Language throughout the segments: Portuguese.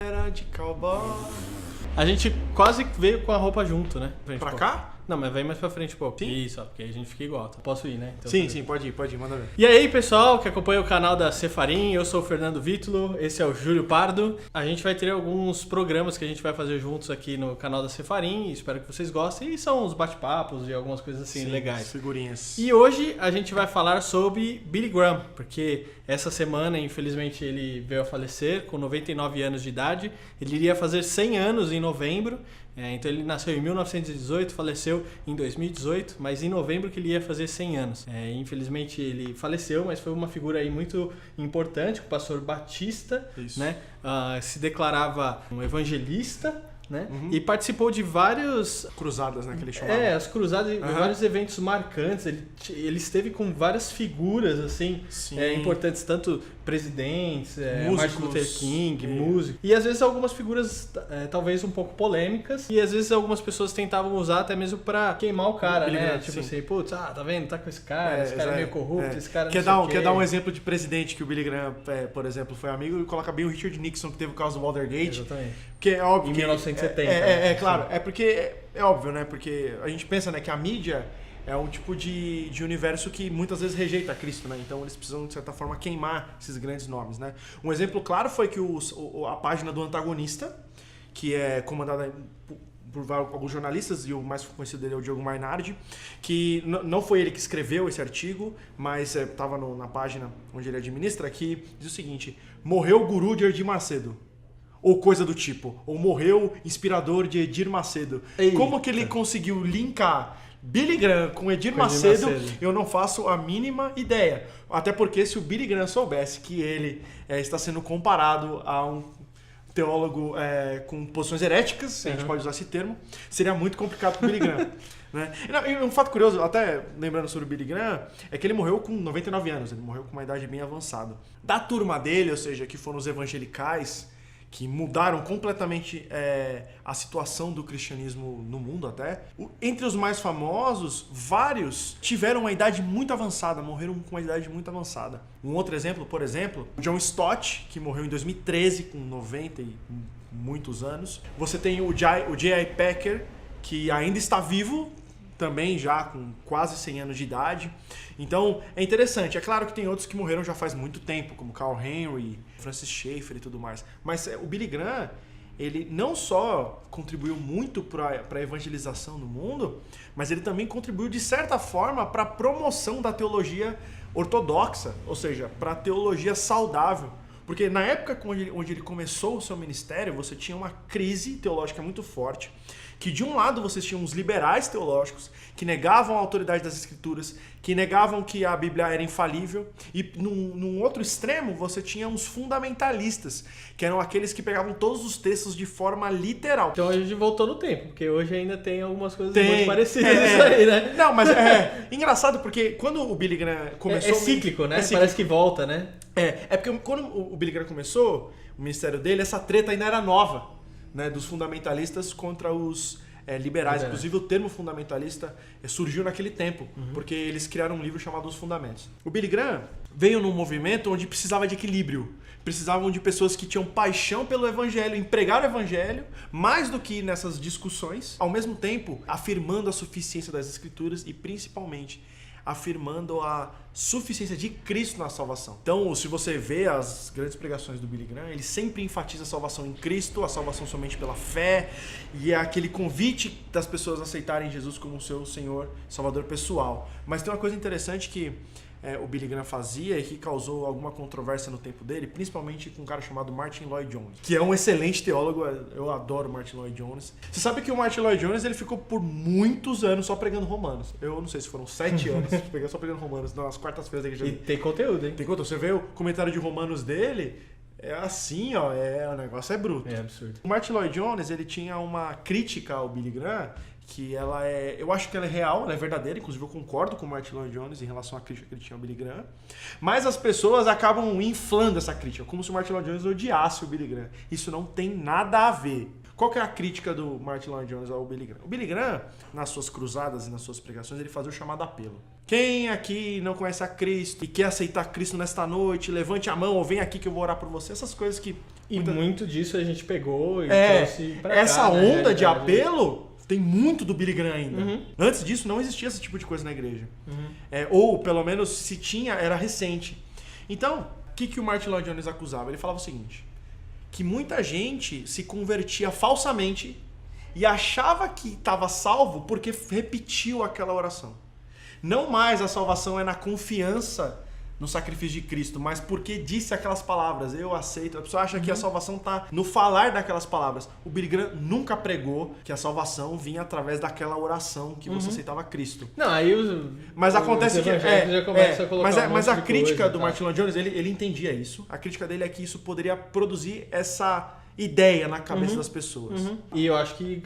Era de cowboy. A gente quase veio com a roupa junto, né? Pra cá? Não, mas vem mais pra frente um pouco. Sim? Isso, ó, porque aí a gente fica igual. Posso ir, né? Então, Sim, pode ir, manda ver. E aí, pessoal que acompanha o canal da Cefarim, eu sou o Fernando Vítulo, esse é o Júlio Pardo. A gente vai ter alguns programas que a gente vai fazer juntos aqui no canal da Cefarim, espero que vocês gostem. E são uns bate-papos e algumas coisas assim Sim, legais. Figurinhas. E hoje a gente vai falar sobre Billy Graham, porque essa semana, infelizmente, ele veio a falecer com 99 anos de idade. Ele iria fazer 100 anos em novembro. Então ele nasceu em 1918, faleceu em 2018, mas em novembro que ele ia fazer 100 anos. Infelizmente ele faleceu, mas foi uma figura aí muito importante, o pastor Batista, né? Se declarava um evangelista, né? E participou de vários... Cruzadas, né, que ele chamava. As cruzadas e vários eventos marcantes. Ele esteve com várias figuras, assim, importantes, tanto presidentes, Martin Luther King, músicos. E às vezes algumas figuras, talvez um pouco polêmicas, e às vezes algumas pessoas tentavam usar até mesmo pra queimar o cara, né? Tipo assim, putz, tá vendo? Tá com esse cara é meio corrupto, esse cara quer dar um exemplo de presidente que o Billy Graham, por exemplo, foi amigo, e coloca bem o Richard Nixon, que teve o caso do Watergate. Exatamente. Que é óbvio em que 1970. Claro. É porque é óbvio, né? Porque a gente pensa, né, que a mídia é um tipo de universo que muitas vezes rejeita Cristo, né? Então eles precisam, de certa forma, queimar esses grandes nomes, né? Um exemplo claro foi que a página do Antagonista, que é comandada por alguns jornalistas, e o mais conhecido dele é o Diogo Mainardi, que não foi ele que escreveu esse artigo, mas estava na página onde ele administra, que diz o seguinte: morreu o guru de Edir Macedo. Ou coisa do tipo. Ou morreu inspirador de Edir Macedo. Eita. Como que ele conseguiu linkar Billy Graham com Edir Macedo, eu não faço a mínima ideia. Até porque se o Billy Graham soubesse que ele está sendo comparado a um teólogo com posições heréticas, se a gente pode usar esse termo, seria muito complicado para o Billy Graham. Né? E um fato curioso, até lembrando sobre o Billy Graham, é que ele morreu com 99 anos, ele morreu com uma idade bem avançada. Da turma dele, ou seja, que foram os evangelicais, que mudaram completamente a situação do cristianismo no mundo até. Entre os mais famosos, vários tiveram uma idade muito avançada, morreram com uma idade muito avançada. Um outro exemplo, por exemplo, o John Stott, que morreu em 2013 com 90 e muitos anos. Você tem o J.I. Packer, que ainda está vivo, também já com quase 100 anos de idade. Então, é interessante. É claro que tem outros que morreram já faz muito tempo, como Carl Henry, Francis Schaeffer e tudo mais. Mas o Billy Graham, ele não só contribuiu muito para a evangelização no mundo, mas ele também contribuiu, de certa forma, para a promoção da teologia ortodoxa, ou seja, para a teologia saudável. Porque na época onde ele começou o seu ministério, você tinha uma crise teológica muito forte, que de um lado vocês tinham os liberais teológicos, que negavam a autoridade das escrituras, que negavam que a Bíblia era infalível, e num outro extremo você tinha os fundamentalistas, que eram aqueles que pegavam todos os textos de forma literal. Então a gente voltou no tempo, porque hoje ainda tem algumas coisas muito parecidas isso aí, né? Não, mas é engraçado porque quando o Billy Graham começou... É cíclico, né? Cíclico. Parece que volta, né? É porque quando o Billy Graham começou, o ministério dele, essa treta ainda era nova, né, dos fundamentalistas contra os liberais. Inclusive o termo fundamentalista surgiu naquele tempo, porque eles criaram um livro chamado Os Fundamentos. O Billy Graham veio num movimento onde precisava de equilíbrio. Precisavam de pessoas que tinham paixão pelo evangelho, empregar o evangelho, mais do que nessas discussões, ao mesmo tempo afirmando a suficiência das escrituras e principalmente afirmando a suficiência de Cristo na salvação. Então, se você vê as grandes pregações do Billy Graham, ele sempre enfatiza a salvação em Cristo, a salvação somente pela fé, e é aquele convite das pessoas aceitarem Jesus como seu Senhor, Salvador pessoal. Mas tem uma coisa interessante que o Billy Graham fazia e que causou alguma controvérsia no tempo dele, principalmente com um cara chamado Martin Lloyd Jones, que é um excelente teólogo. Eu adoro Martin Lloyd Jones. Você sabe que o Martin Lloyd Jones ele ficou por muitos anos só pregando Romanos. Eu não sei se foram 7 anos só pregando Romanos nas quartas-feiras da igreja. E tem conteúdo, hein? Tem conteúdo. Você vê o comentário de Romanos dele, é assim, ó, o negócio é bruto. É absurdo. O Martin Lloyd Jones, ele tinha uma crítica ao Billy Graham, que eu acho que ela é real, ela é verdadeira, inclusive eu concordo com o Martin Lloyd Jones em relação à crítica que ele tinha ao Billy Graham, mas as pessoas acabam inflando essa crítica, como se o Martin Lloyd Jones odiasse o Billy Graham. Isso não tem nada a ver. Qual que é a crítica do Martin Lloyd Jones ao Billy Graham? O Billy Graham, nas suas cruzadas e nas suas pregações, ele fazia o chamado apelo. Quem aqui não conhece a Cristo e quer aceitar Cristo nesta noite, levante a mão ou vem aqui que eu vou orar por você. Essas coisas que E muito disso a gente pegou e trouxe pra essa cá, onda de apelo tem muito do Billy Graham ainda. Antes disso não existia esse tipo de coisa na igreja. Ou pelo menos se tinha, era recente. Então, o que o Martin Lloyd Jones acusava? Ele falava o seguinte, que muita gente se convertia falsamente e achava que estava salvo porque repetiu aquela oração. Não mais a salvação é na confiança no sacrifício de Cristo, mas porque disse aquelas palavras, eu aceito. A pessoa acha que a salvação está no falar daquelas palavras. O Billy Graham nunca pregou que a salvação vinha através daquela oração que você aceitava Cristo. Não, aí mas acontece que já começa a colocar mas a crítica do tá? Martin Lloyd Jones, ele entendia isso. A crítica dele é que isso poderia produzir essa ideia na cabeça das pessoas. E eu acho que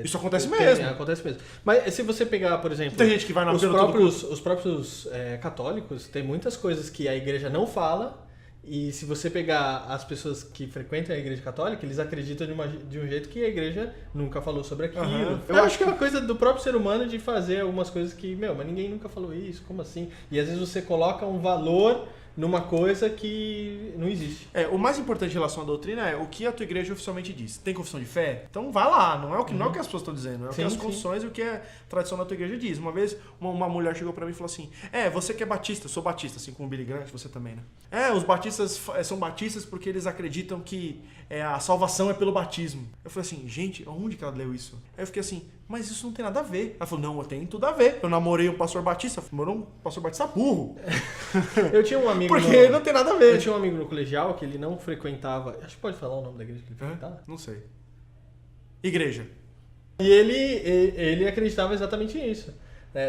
isso acontece mesmo. Acontece mesmo. Mas se você pegar, por exemplo, tem gente que vai na os próprios católicos, tem muitas coisas que a igreja não fala. E se você pegar as pessoas que frequentam a igreja católica, eles acreditam de um jeito que a igreja nunca falou sobre aquilo. Eu acho que é uma coisa do próprio ser humano de fazer algumas coisas que, mas ninguém nunca falou isso, como assim? E às vezes você coloca um valor numa coisa que não existe. O mais importante em relação à doutrina é o que a tua igreja oficialmente diz. Tem confissão de fé? Então vai lá, não é o que as pessoas estão dizendo, é o que as confissões e o que a tradição da tua igreja diz. Uma vez uma mulher chegou pra mim e falou assim, você que é batista, eu sou batista, assim como o Billy Graham, você também, né? Os batistas são batistas porque eles acreditam que a salvação é pelo batismo. Eu falei assim, gente, onde que ela leu isso? Aí eu fiquei assim, mas isso não tem nada a ver. Ela falou, não, tem tudo a ver. Eu namorei um pastor batista, namorei um pastor batista burro. Eu tinha um amigo... Porque não tem nada a ver. Eu tinha um amigo no colegial que ele não frequentava... Acho que pode falar o nome da igreja que ele frequentava? Não sei. Igreja. E ele acreditava exatamente nisso.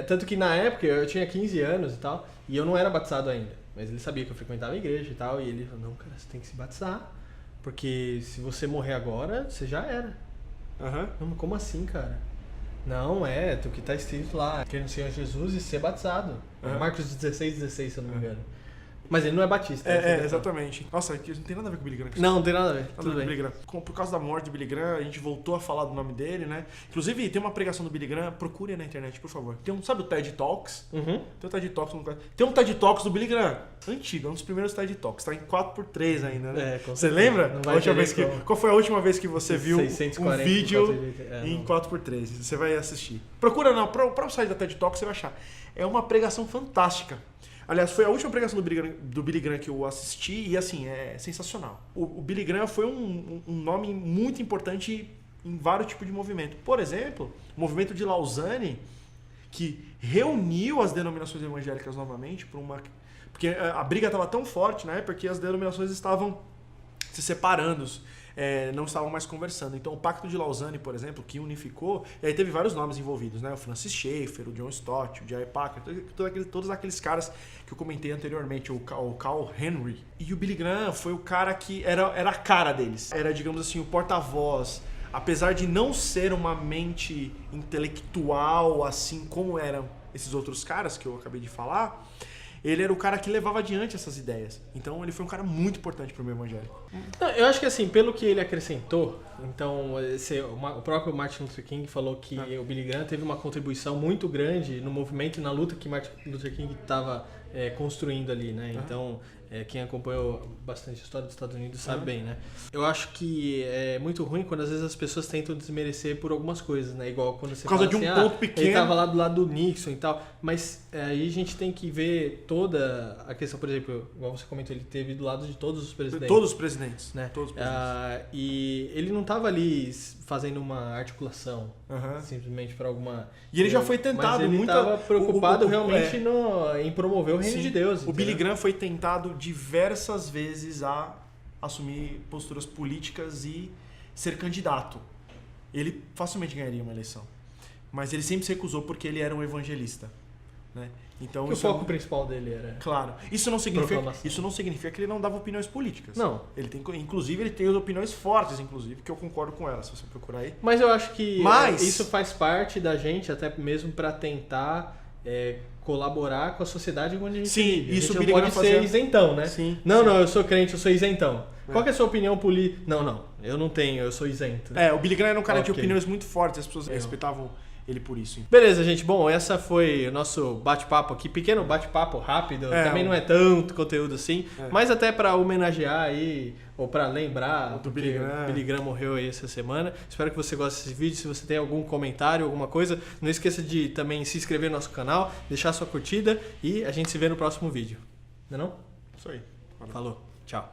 Tanto que na época eu tinha 15 anos e tal, e eu não era batizado ainda. Mas ele sabia que eu frequentava a igreja e tal, e ele falou, não, cara, você tem que se batizar. Porque se você morrer agora, você já era. Não, como assim, cara? Não, o que tá escrito lá, crer no Senhor Jesus e ser batizado. Marcos 16, se eu não me engano. Mas ele não é batista. Exatamente. Nossa, não tem nada a ver com o Billy Graham. Não tem nada a ver. Tudo bem. Billy Graham. Por causa da morte do Billy Graham, a gente voltou a falar do nome dele, né? Inclusive, tem uma pregação do Billy Graham, procure na internet, por favor. Sabe o TED Talks? Tem o TED Talks. Tem um TED Talks do Billy Graham. Antigo, um dos primeiros TED Talks. Tá em 4x3 ainda, né? Você lembra? Qual foi a última vez que você viu 640, um vídeo em 4x3? Você vai assistir. Procura no próprio site da TED Talks, você vai achar. É uma pregação fantástica. Aliás, foi a última pregação do Billy Graham que eu assisti e, assim, é sensacional. O Billy Graham foi um nome muito importante em vários tipos de movimento. Por exemplo, o movimento de Lausanne, que reuniu as denominações evangélicas novamente porque a briga estava tão forte na época que as denominações estavam se separando, não estavam mais conversando. Então o Pacto de Lausanne, por exemplo, que unificou, e aí teve vários nomes envolvidos, né? O Francis Schaeffer, o John Stott, o J.I. Packer, todos aqueles caras que eu comentei anteriormente, o Carl Henry. E o Billy Graham foi o cara que era a cara deles. Era, digamos assim, o porta-voz. Apesar de não ser uma mente intelectual, assim como eram esses outros caras que eu acabei de falar, ele era o cara que levava adiante essas ideias. Então ele foi um cara muito importante para o meio evangélico. Não, eu acho que assim, pelo que ele acrescentou, então o próprio Martin Luther King falou que o Billy Graham teve uma contribuição muito grande no movimento e na luta que Martin Luther King estava construindo ali, né? Então, quem acompanhou bastante a história dos Estados Unidos sabe bem, né? Eu acho que é muito ruim quando às vezes as pessoas tentam desmerecer por algumas coisas, né? Igual quando você fala assim, ponto pequeno. Ele estava lá do lado do Nixon e tal, mas aí a gente tem que ver toda a questão, por exemplo, igual você comentou, ele teve do lado de todos os presidentes. Todos os presidentes, né? Todos os presidentes. E ele não estava ali fazendo uma articulação, simplesmente para alguma... E ele já foi tentado muito... Mas ele estava preocupado realmente em promover o reino Sim. de Deus. O Billy Graham foi tentado diversas vezes a assumir posturas políticas e ser candidato. Ele facilmente ganharia uma eleição. Mas ele sempre se recusou porque ele era um evangelista. Né? Então, o foco principal dele era... Claro. Isso não significa que ele não dava opiniões políticas. Não. Inclusive, ele tem opiniões fortes, inclusive, que eu concordo com elas, se você procurar aí. Mas eu acho que isso faz parte da gente, até mesmo para tentar colaborar com a sociedade onde a gente vive. Isso não pode ser isentão, né? Sim, não, eu sou crente, eu sou isentão. Qual que é a sua opinião política? Não, eu não tenho, eu sou isento. O Billy Graham era um cara de opiniões muito fortes, as pessoas respeitavam ele por isso. Beleza, gente. Bom, essa foi o nosso bate-papo aqui. Pequeno bate-papo rápido. Também não é tanto conteúdo assim. Mas até para homenagear aí ou para lembrar do Billy Graham. Billy Graham morreu aí essa semana. Espero que você goste desse vídeo. Se você tem algum comentário, alguma coisa, não esqueça de também se inscrever no nosso canal, deixar sua curtida e a gente se vê no próximo vídeo. Não é não? Isso aí. Falou. Tchau.